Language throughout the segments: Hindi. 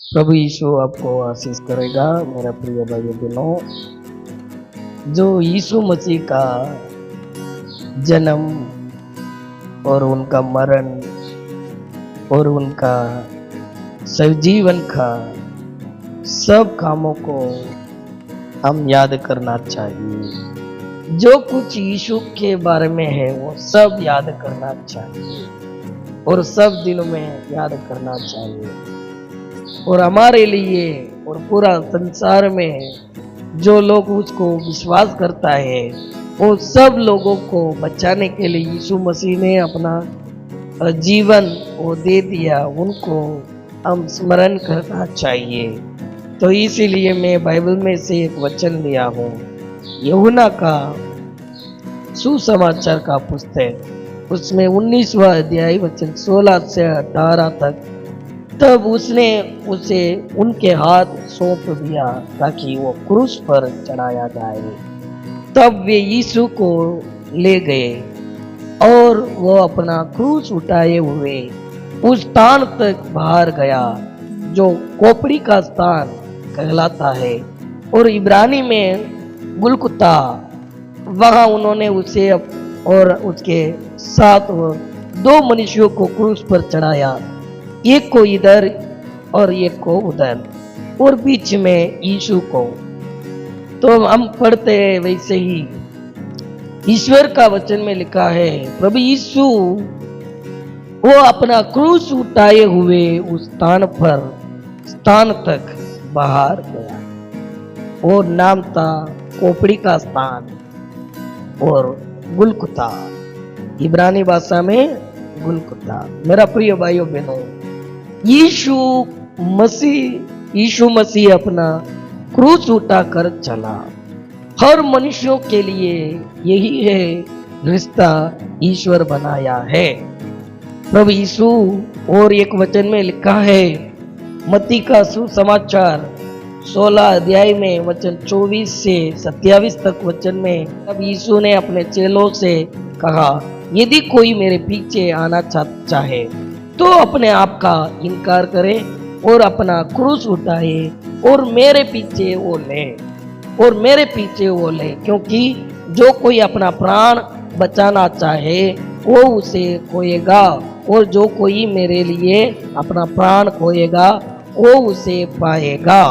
प्रभु यीशु आपको आशीष करेगा। मेरा प्रिय भाइयों बहनों, जो यीशु मसीह का जन्म और उनका मरण और उनका सजीवन का सब कामों को हम याद करना चाहिए। जो कुछ यीशु के बारे में है वो सब याद करना चाहिए और सब दिनों में याद करना चाहिए। और हमारे लिए और पूरा संसार में जो लोग उसको विश्वास करता है वो सब लोगों को बचाने के लिए यीशु मसीह ने अपना जीवन वो दे दिया। उनको हम स्मरण करना चाहिए। तो इसीलिए मैं बाइबल में से एक वचन लिया हूँ, यूहन्ना का सुसमाचार का पुस्तक, उसमें 19वां अध्याय वचन 16 से 18 तक। तब उसने उसे उनके हाथ सौंप दिया ताकि वो क्रूस पर चढ़ाया जाए। तब वे यीशु को ले गए और वो अपना क्रूस उठाए हुए उस स्थान तक बाहर गया जो खोपड़ी का स्थान कहलाता है और इब्रानी में गुलगुता। वहां उन्होंने उसे और उसके साथ दो मनुष्यों को क्रूस पर चढ़ाया, एक को इधर और एक को उधर, और बीच में यीशु को। तो हम पढ़ते हैं वैसे ही ईश्वर का वचन में लिखा है, प्रभु यीशु वो अपना क्रूस उठाए हुए उस स्थान तक बाहर गया और नाम था खोपड़ी का स्थान और गुलगुता, इब्रानी भाषा में गुलगुता। मेरा प्रिय भाइयों बहनों, यीशु मसीह अपना क्रूस उठाकर चला। हर मनुष्यों के लिए यही है रिश्ता ईश्वर बनाया है प्रभु यीशु। और एक वचन में लिखा है, मत्ती का सुसमाचार 16 अध्याय में वचन 24 से 27 तक वचन में, तब यीशु ने अपने चेलों से कहा, यदि कोई मेरे पीछे आना चाहे तो अपने आप का इनकार करे और अपना क्रूस उठाए और मेरे पीछे वो ले। क्योंकि जो कोई अपना प्राण बचाना चाहे वो उसे खोएगा, और जो कोई मेरे लिए अपना प्राण खोएगा वो उसे पाएगा।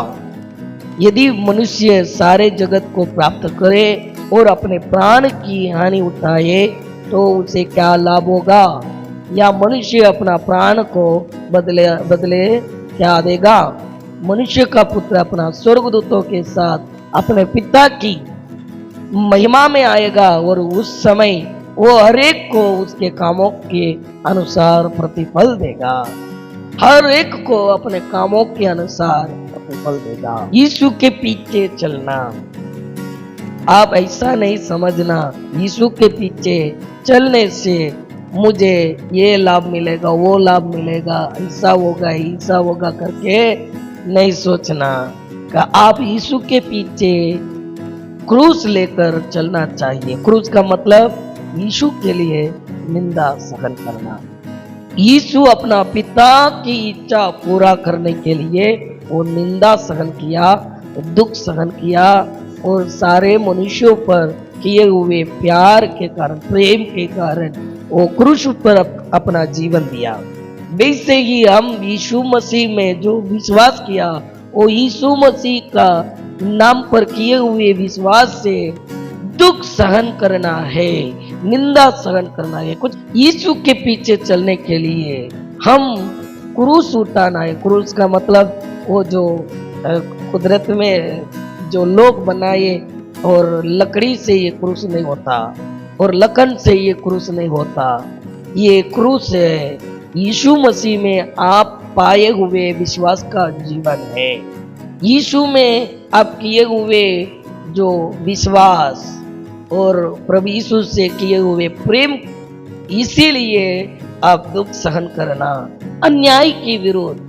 यदि मनुष्य सारे जगत को प्राप्त करे और अपने प्राण की हानि उठाए तो उसे क्या लाभ होगा? या मनुष्य अपना प्राण को बदले क्या देगा? मनुष्य का पुत्र अपना स्वर्गदूतों के साथ अपने पिता की महिमा में आएगा और उस समय वो हर एक को उसके कामों के अनुसार प्रतिफल देगा। हर एक को अपने कामों के अनुसार प्रतिफल देगा। यीशु के पीछे चलना, आप ऐसा नहीं समझना यीशु के पीछे चलने से मुझे ये लाभ मिलेगा, वो लाभ मिलेगा, ऐसा होगा करके नहीं सोचना कि आप यीशु के पीछे क्रूस लेकर चलना चाहिए। क्रूस का मतलब यीशु के लिए निंदा सहन करना। यीशु अपना पिता की इच्छा पूरा करने के लिए वो निंदा सहन किया, दुख सहन किया और सारे मनुष्यों पर किए हुए प्यार के कारण, प्रेम के कारण वो क्रूस पर अपना जीवन दिया। वैसे ही हम यीशु मसीह में जो विश्वास किया वो यीशु मसीह का नाम पर किए हुए विश्वास से दुख सहन करना है, निंदा सहन करना है। कुछ यीशु के पीछे चलने के लिए हम क्रूस उठाना है। क्रूस का मतलब वो जो कुदरत में जो लोग बनाए और लकड़ी से ये क्रूस नहीं होता और लकन से ये क्रूस नहीं होता। ये क्रूस है यीशु मसीह में आप पाए हुए विश्वास का जीवन है। यीशु में आप किए हुए जो विश्वास और प्रभु यीशु से किए हुए प्रेम, इसीलिए आप दुख सहन करना, अन्याय के विरुद्ध,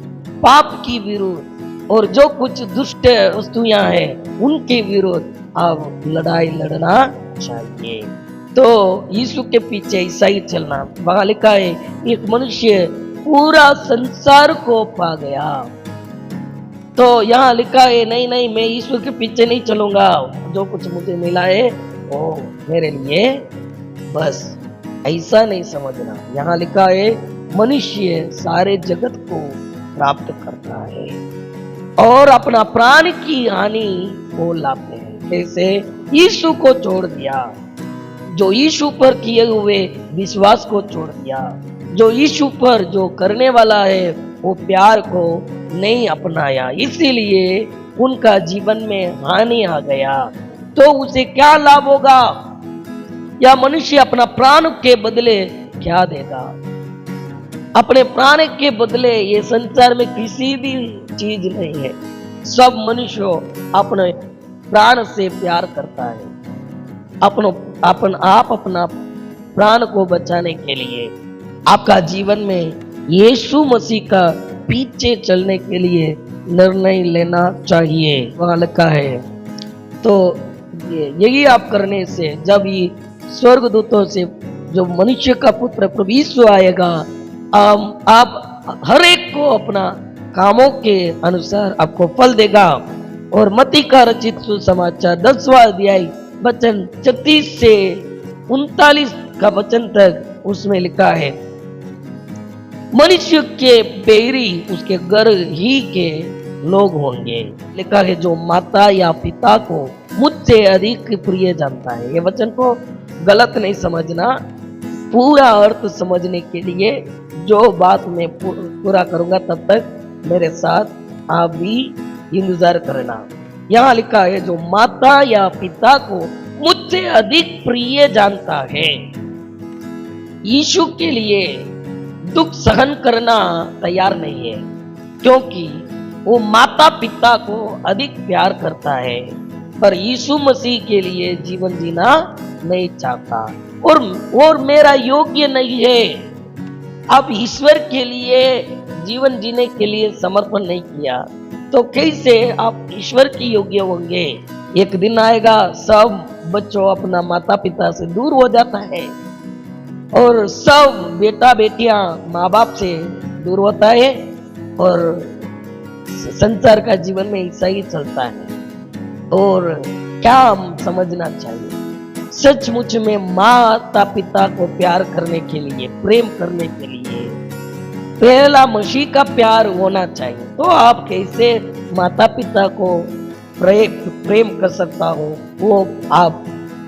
पाप की विरुद्ध और जो कुछ दुष्ट वस्तुएं हैं उनके विरुद्ध आप लड़ाई लड़ना चाहिए। तो यीशु के पीछे ऐसा ही चलना। वहां लिखा है, एक मनुष्य पूरा संसार को पा गया तो यहाँ लिखा है नहीं नहीं मैं ईश्वर के पीछे नहीं चलूंगा, जो कुछ मुझे मिला है वो मेरे लिए बस। ऐसा नहीं समझना। यहाँ लिखा है मनुष्य सारे जगत को प्राप्त करता है और अपना प्राण की हानि को लाते हैं। जैसे यीशु को छोड़ दिया, जो यीशु पर किए हुए विश्वास को छोड़ दिया, जो यीशु पर जो करने वाला है वो प्यार को नहीं अपनाया, इसीलिए उनका जीवन में हानि आ गया। तो उसे क्या लाभ होगा? या मनुष्य अपना प्राण के बदले क्या देगा? अपने प्राण के बदले ये संसार में किसी भी चीज नहीं है। सब मनुष्य अपने प्राण से प्यार करता है। अपना प्राण को बचाने के लिए आपका जीवन में यीशु मसीह का पीछे चलने के लिए निर्णय लेना चाहिए। वहां लिखा है तो यही आप करने से जब ये स्वर्गदूतों से जो मनुष्य का पुत्र प्रभु यीशु आएगा, आप हर एक को अपना कामों के अनुसार आपको फल देगा। और मत्ती का रचित सुसमाचार 10वां अध्याय वचन 36 से 39 का वचन तक उसमें लिखा है मनुष्य के बैरी उसके घर ही के लोग होंगे। लिखा है जो माता या पिता को मुझसे अधिक प्रिय जानता है। ये वचन को गलत नहीं समझना, पूरा अर्थ समझने के लिए जो बात मैं पूरा करूंगा तब तक मेरे साथ आप भी इंतजार करना। यहाँ लिखा है जो माता या पिता को मुझसे अधिक प्रिय जानता है, यीशु के लिए दुख सहन करना तैयार नहीं है, क्योंकि वो माता पिता को अधिक प्यार करता है, पर यीशु मसीह के लिए जीवन जीना नहीं चाहता और मेरा योग्य नहीं है। अब ईश्वर के लिए जीवन जीने के लिए समर्पण नहीं किया तो कैसे आप ईश्वर के योग्य होंगे? एक दिन आएगा सब बच्चों अपना माता पिता से दूर हो जाता है और सब बेटा बेटियां माँ बाप से दूर होता है और संसार का जीवन में ऐसा ही चलता है। और क्या हम समझना चाहिए? सचमुच में माता पिता को प्यार करने के लिए, प्रेम करने के लिए पहला मसीह का प्यार होना चाहिए। तो आप कैसे माता पिता को प्रेम कर सकता हो वो आप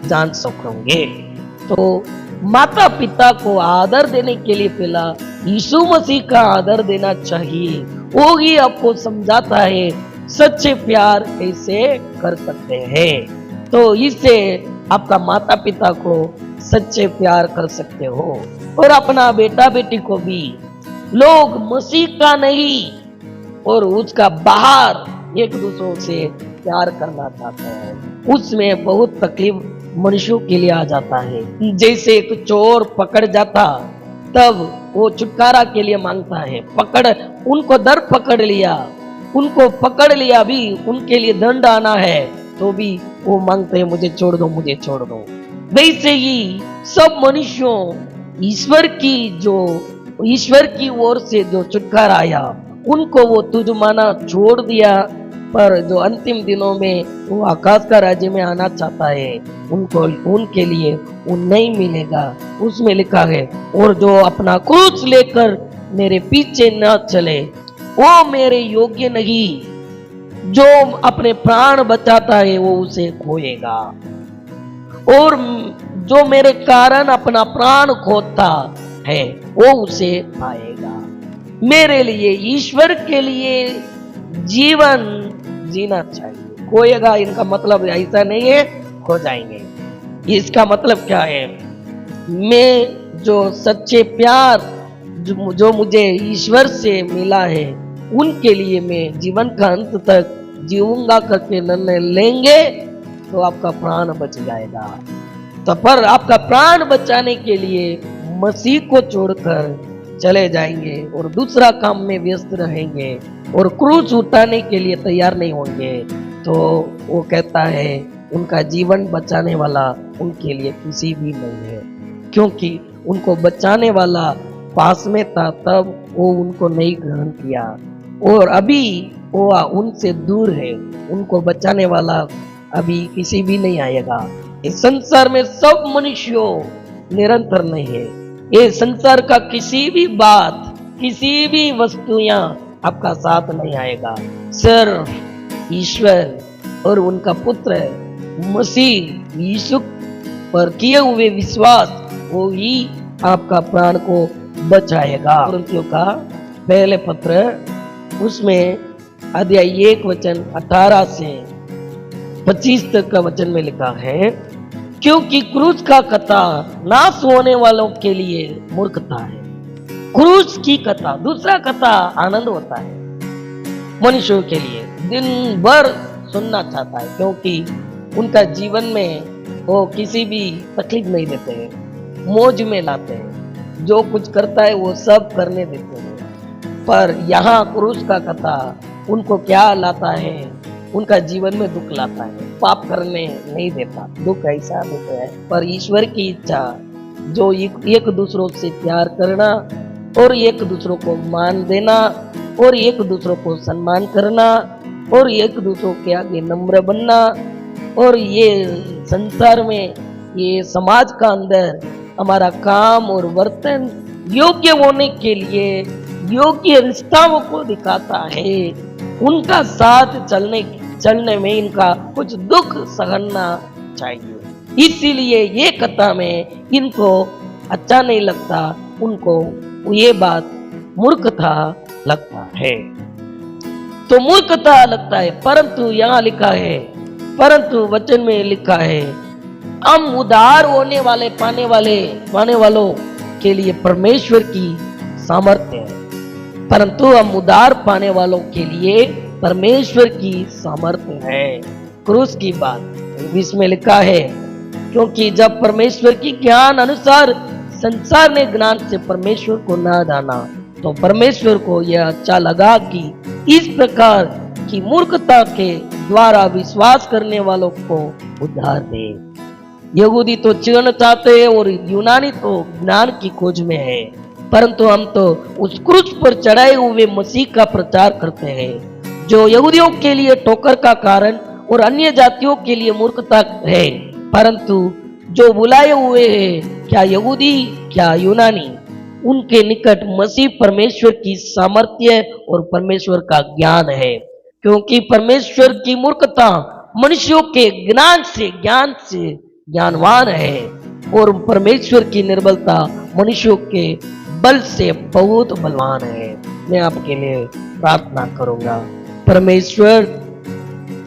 जान सकोगे। तो माता पिता को आदर देने के लिए पहला यीशु मसीह का आदर देना चाहिए। वो ही आपको समझाता है सच्चे प्यार कैसे कर सकते हैं। तो इससे आपका माता पिता को सच्चे प्यार कर सकते हो और अपना बेटा बेटी को भी। लोग मसीह का नहीं और उसका बाहर एक दूसरों से प्यार करना चाहते हैं, उसमें बहुत तकलीफ मनुष्यों के लिए आ जाता है। जैसे एक चोर पकड़ जाता तब वो छुटकारा के लिए मांगता है, उनको दर पकड़ लिया, उनको पकड़ लिया भी उनके लिए दंड आना है तो भी वो मांगते हैं मुझे छोड़ दो, मुझे छोड़ दो। वैसे ही सब मनुष्यों ईश्वर की ओर से जो छुटकारा आया उनको वो तुझ माना छोड़ दिया, पर जो अंतिम दिनों में वो आकाश का राज्य में आना चाहता है उनके लिए वो नहीं मिलेगा। उसमें लिखा है और जो अपना क्रूस लेकर मेरे पीछे न चले वो मेरे योग्य नहीं। जो अपने प्राण बचाता है वो उसे खोएगा और जो मेरे कारण अपना प्राण खोता है वो उसे पाएगा। मेरे लिए ईश्वर के लिए जीवन जीना चाहिए। खोएगा इनका मतलब ऐसा नहीं है खो जाएंगे। इसका मतलब क्या है? मैं जो सच्चे प्यार जो मुझे ईश्वर से मिला है उनके लिए मैं जीवन का अंत तक जीऊंगा करके निर्णय लेंगे तो आपका प्राण बच जाएगा। तो पर आपका प्राण बचाने के लिए मसीह को छोड़कर चले जाएंगे और दूसरा काम में व्यस्त रहेंगे और क्रूस उठाने के लिए तैयार नहीं होंगे तो वो कहता है उनका जीवन बचाने वाला उनके लिए किसी भी नहीं है, क्योंकि उनको बचाने वाला पास में था तब वो उनको नहीं ग्रहण किया और अभी वो उनसे दूर है, उनको बचाने वाला अभी किसी भी नहीं आएगा। इस संसार में सब मनुष्यों निरंतर नहीं है। ये संसार का किसी भी बात, किसी भी वस्तुयां आपका साथ नहीं आएगा। सिर्फ ईश्वर और उनका पुत्र मसीह यीशु पर किए हुए विश्वास वो ही आपका प्राण को बचाएगा। कुरिन्थियों का पहले पत्र उसमें अध्याय 1 वचन 18 से 25 तक का वचन में लिखा है, क्योंकि क्रूस का कथा नाश होने वालों के लिए मूर्खता है। क्रूस की कथा, दूसरा कथा आनंद होता है मनुष्यों के लिए, दिन भर सुनना चाहता है, क्योंकि उनका जीवन में वो किसी भी तकलीफ नहीं देते हैं, मौज में लाते हैं, जो कुछ करता है वो सब करने देते हैं। पर यहाँ क्रूस का कथा उनको क्या लाता है, उनका जीवन में दुख लाता है, पाप करने नहीं देता। दुख ऐसा दुख है, पर ईश्वर की इच्छा जो एक दूसरों से प्यार करना और एक दूसरों को मान देना और एक दूसरों को सम्मान करना और एक दूसरों के आगे नम्र बनना, और ये संसार में, ये समाज का अंदर हमारा काम और वर्तन योग्य होने के लिए योग्य रिश्ताओं को दिखाता है। उनका साथ चलने में इनका कुछ दुख सहना चाहिए। इसीलिए ये कथा में इनको अच्छा नहीं लगता, उनको ये बात मूर्खता लगता है। तो मूर्खता लगता है, परंतु यहाँ लिखा है, परंतु वचन में लिखा है, हम उद्धार होने वाले पाने वालों के लिए परमेश्वर की सामर्थ्य है। परंतु हम उद्धार पाने वालों के लिए परमेश्वर की सामर्थ्य है। क्रूस की बात इसमें लिखा है, क्योंकि जब परमेश्वर की ज्ञान अनुसार संसार ने ज्ञान से परमेश्वर को ना जाना, तो परमेश्वर को यह अच्छा लगा कि इस प्रकार की मूर्खता के द्वारा विश्वास करने वालों को उद्धार दे। यहूदी तो चिन्ह चाहते हैं और यूनानी तो ज्ञान की खोज में है, परंतु हम तो उस क्रूस पर चढ़ाए हुए मसीह का प्रचार करते हैं, जो यहूदियों के लिए ठोकर का कारण और अन्य जातियों के लिए मूर्खता है। परंतु जो बुलाए हुए हैं, क्या यहूदी क्या यूनानी, उनके निकट मसीह परमेश्वर की सामर्थ्य और परमेश्वर का ज्ञान है। क्योंकि परमेश्वर की मूर्खता मनुष्यों के ज्ञान से ज्ञानवान है, और परमेश्वर की निर्बलता मनुष्यों के बल से बहुत बलवान है। मैं आपके लिए प्रार्थना करूंगा। परमेश्वर,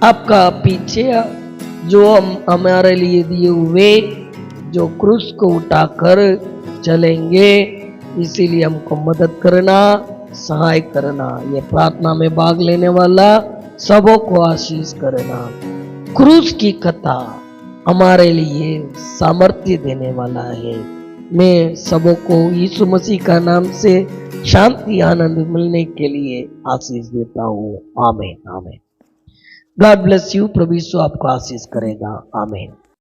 आपका पीछे जो हमारे लिए दिए हुए जो क्रूस को उठाकर चलेंगे, इसीलिए हमको मदद करना, सहाय करना। ये प्रार्थना में भाग लेने वाला सबों को आशीष करना। क्रूस की कथा हमारे लिए सामर्थ्य देने वाला है। मैं सबों को यीशु मसीह का नाम से शांति आनंद मिलने के लिए आशीष देता हूँ। आमीन आमीन। God bless you. प्रभु यीशु आपको आशीष करेगा। आमीन।